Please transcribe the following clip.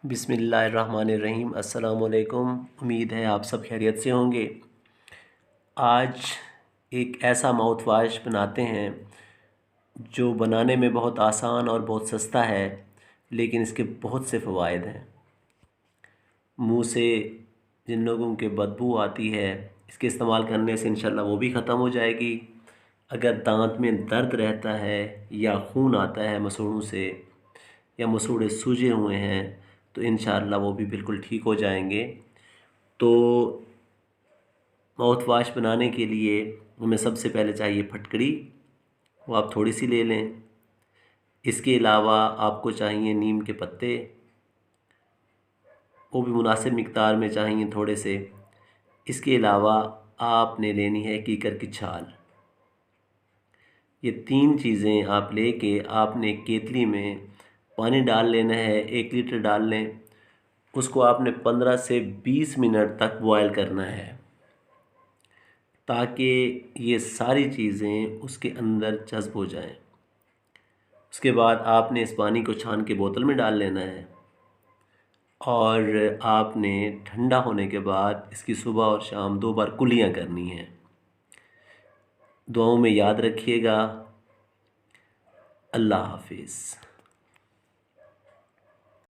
बिस्मिल्लाहिर्रहमानिर्रहीम। अस्सलाम वालेकुम। उम्मीद है आप सब खैरियत से होंगे। आज एक ऐसा माउथ वाश बनाते हैं जो बनाने में बहुत आसान और बहुत सस्ता है, लेकिन इसके बहुत से फ़वाइद हैं। मुंह से जिन लोगों के बदबू आती है, इसके इस्तेमाल करने से इंशाल्लाह वो भी ख़त्म हो जाएगी। अगर दांत में दर्द रहता है या खून आता है मसूड़ों से या मसूड़े सूजे हुए हैं तो इंशाअल्लाह वो भी बिल्कुल ठीक हो जाएंगे। तो माउथ वाश बनाने के लिए हमें सबसे पहले चाहिए फटकड़ी, वो आप थोड़ी सी ले लें। इसके अलावा आपको चाहिए नीम के पत्ते, वो भी मुनासिब मिक़दार में चाहिए थोड़े से। इसके अलावा आपने लेनी है कीकर की छाल। ये तीन चीज़ें आप लेके आपने केतली में पानी डाल लेना है, 1 लीटर डाल लें। उसको आपने 15 से 20 मिनट तक बॉयल करना है ताकि ये सारी चीज़ें उसके अंदर जज़्ब हो जाएं। उसके बाद आपने इस पानी को छान के बोतल में डाल लेना है और आपने ठंडा होने के बाद इसकी सुबह और शाम 2 बार कुलियाँ करनी हैं। दुआओं में याद रखिएगा। अल्लाह हाफिज़।